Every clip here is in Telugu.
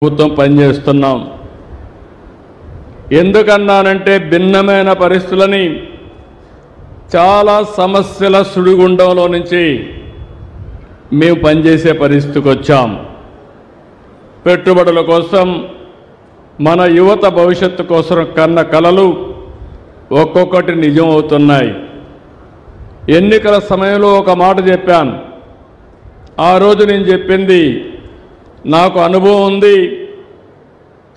ప్రభుత్వం పనిచేస్తున్నాం. ఎందుకన్నానంటే భిన్నమైన పరిస్థితులని చాలా సమస్యల సుడిగుండంలో నుంచి మేము పనిచేసే పరిస్థితికి వచ్చాం. పెట్టుబడుల కోసం, మన యువత భవిష్యత్తు కోసం కన్న కలలు ఒక్కొక్కటి నిజం అవుతున్నాయి. ఎన్నికల సమయంలో ఒక మాట చెప్పాను. ఆ రోజు నేను చెప్పింది నాకు అనుభవం ఉంది,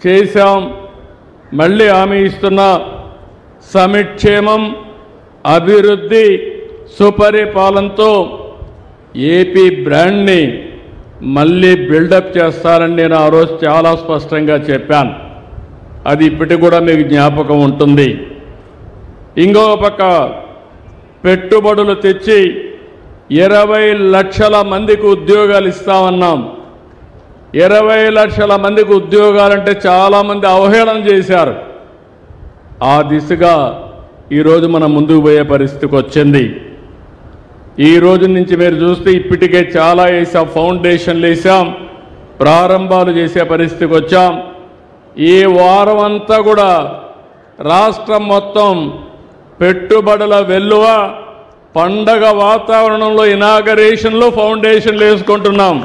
చేశాం, మళ్ళీ హామీ ఇస్తున్నా. సమిక్షేమం, అభివృద్ధి, సుపరిపాలనతో ఏపీ బ్రాండ్ని మళ్ళీ బిల్డప్ చేస్తానని నేను ఆ రోజు చాలా స్పష్టంగా చెప్పాను. అది ఇప్పటికి కూడా మీకు జ్ఞాపకం ఉంటుంది. ఇంకో పక్క పెట్టుబడులు తెచ్చి 20 లక్షల మందికి ఉద్యోగాలు ఇస్తామన్నాం. 20 లక్షల మందికి ఉద్యోగాలంటే చాలామంది అవహేళన చేశారు. ఆ దిశగా ఈరోజు మనం ముందుకు పోయే పరిస్థితికి వచ్చింది. ఈ రోజు నుంచి మీరు చూస్తే ఇప్పటికే చాలా వేసాం, ఫౌండేషన్లు వేసాం, ప్రారంభాలు చేసే పరిస్థితికి వచ్చాం. ఈ వారం అంతా కూడా రాష్ట్రం మొత్తం పెట్టుబడుల వెల్లువ, పండగ వాతావరణంలో ఇనాగరేషన్లో ఫౌండేషన్లు వేసుకుంటున్నాం.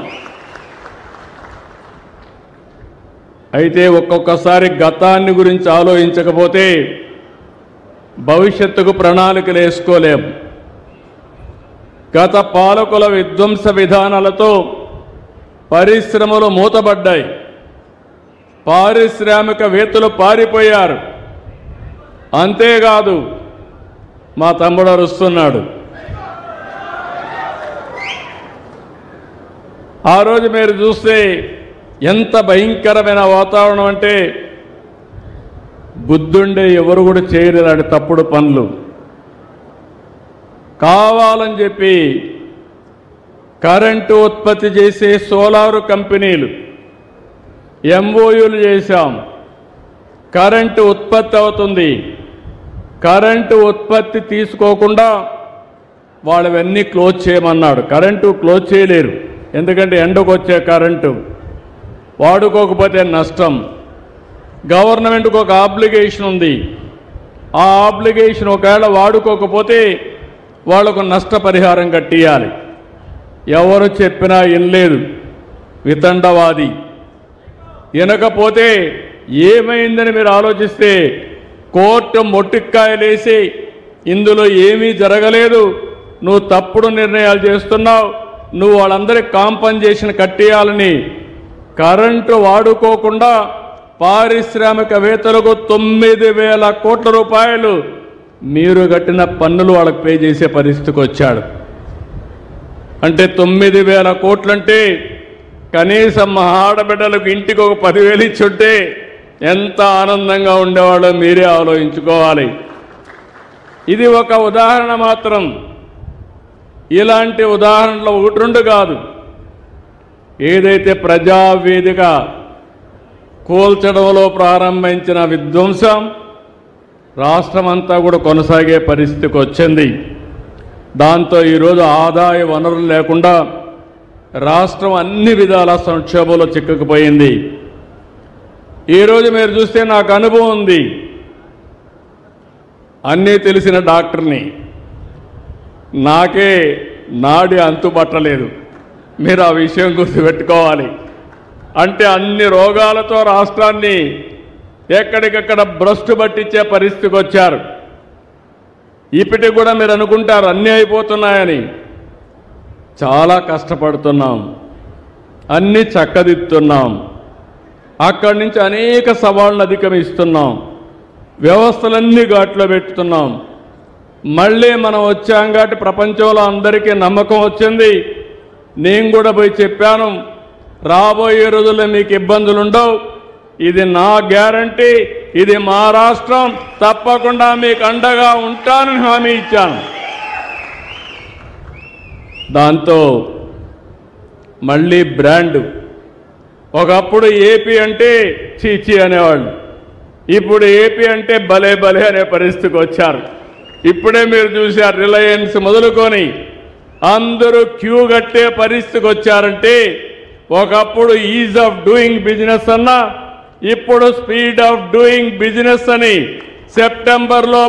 అయితే ఒక్కొక్కసారి గతాన్ని గురించి ఆలోచించకపోతే భవిష్యత్తుకు ప్రణాళికలు వేసుకోలేం. గత పాలకుల విధ్వంస విధానాలతో పరిశ్రమలు మూతబడ్డాయి, పారిశ్రామికవేత్తలు పారిపోయారు. అంతేకాదు, మా తమ్ముడు అరుస్తున్నాడు. ఆ రోజు మీరు చూస్తే ఎంత భయంకరమైన వాతావరణం అంటే బుద్ధుండే ఎవరు కూడా చేయలేని తప్పుడు పనులు. కావాలని చెప్పి కరెంటు ఉత్పత్తి చేసే సోలారు కంపెనీలు ఎంఓయూలు చేశాం. కరెంటు ఉత్పత్తి అవుతుంది, కరెంటు ఉత్పత్తి తీసుకోకుండా వాళ్ళవన్నీ క్లోజ్ చేయమన్నాడు. కరెంటు క్లోజ్ చేయలేరు, ఎందుకంటే ఎండకు వచ్చే కరెంటు వాడుకోకపోతే నష్టం. గవర్నమెంట్కి ఒక ఆబ్లిగేషన్ ఉంది. ఆ ఆబ్లిగేషన్ ఒకవేళ వాడుకోకపోతే వాళ్లకు నష్టపరిహారం కట్టియాలి. ఎవరు చెప్పినా వినలేదు, వితండవాది. వినకపోతే ఏమైందని మీరు ఆలోచిస్తే కోర్టు మొట్టికాయలేసి ఇందులో ఏమీ జరగలేదు, నువ్వు తప్పుడు నిర్ణయాలు చేస్తున్నావు, నువ్వు వాళ్ళందరికీ కాంపన్సేషన్ కట్టియాలని కరెంటు వాడుకోకుండా పారిశ్రామికవేత్తలకు 9,000 కోట్ల రూపాయలు మీరు కట్టిన పన్నులు వాళ్ళకి పే చేసే పరిస్థితికి వచ్చాడు. అంటే 9,000 కోట్లంటే కనీసం మా ఆడబిడ్డలకు ఇంటికి ఒక 10,000 ఇచ్చుంటే ఎంత ఆనందంగా ఉండేవాడో మీరే ఆలోచించుకోవాలి. ఇది ఒక ఉదాహరణ మాత్రం. ఇలాంటి ఉదాహరణలు 1-2 కాదు. ఏదైతే ప్రజావేదిక కూల్చడంలో ప్రారంభించిన విధ్వంసం రాష్ట్రమంతా కూడా కొనసాగే పరిస్థితికి వచ్చింది. దాంతో ఈరోజు ఆదాయ వనరులు లేకుండా రాష్ట్రం అన్ని విధాల సంక్షోభంలో చిక్కుకుపోయింది. ఈరోజు మీరు చూస్తే నాకు అనుభవం ఉంది. అన్నీ తెలిసిన డాక్టర్ని, నాకే నాడి అంతుపట్టలేదు. మీరు ఆ విషయం గుర్తుపెట్టుకోవాలి. అంటే అన్ని రోగాలతో రాష్ట్రాన్ని ఎక్కడికక్కడ భ్రష్టు పట్టించే పరిస్థితికి వచ్చారు. ఇప్పటికి కూడా మీరు అనుకుంటారు అన్నీ అయిపోతున్నాయని. చాలా కష్టపడుతున్నాం, అన్నీ చక్కదిద్దుతున్నాం, అక్కడి నుంచి అనేక సవాళ్ళను అధిగమిస్తున్నాం, వ్యవస్థలన్నీ ఘాట్లో పెట్టుతున్నాం. మళ్ళీ మనం వచ్చాం కాబట్టి ప్రపంచంలో అందరికీ నమ్మకం వచ్చింది. నేను కూడా పోయి చెప్పాను, రాబోయే రోజుల్లో మీకు ఇబ్బందులు ఉండవు, ఇది నా గ్యారంటీ, ఇది మా రాష్ట్రం, తప్పకుండా మీకు అండగా ఉంటానని హామీ ఇచ్చాను. దాంతో మళ్ళీ బ్రాండ్. ఒకప్పుడు ఏపీ అంటే చీచీ అనేవాళ్ళు, ఇప్పుడు ఏపీ అంటే భలే భలే అనే పరిస్థితికి వచ్చారు. ఇప్పుడే మీరు చూశారు, రిలయన్స్ మొదలుకొని అందరూ క్యూ కట్టే పరిస్థితికి వచ్చారంటే ఒకప్పుడు ఈజ్ ఆఫ్ డూయింగ్ బిజినెస్ అన్నా ఇప్పుడు స్పీడ్ ఆఫ్ డూయింగ్ బిజినెస్ అని సెప్టెంబర్లో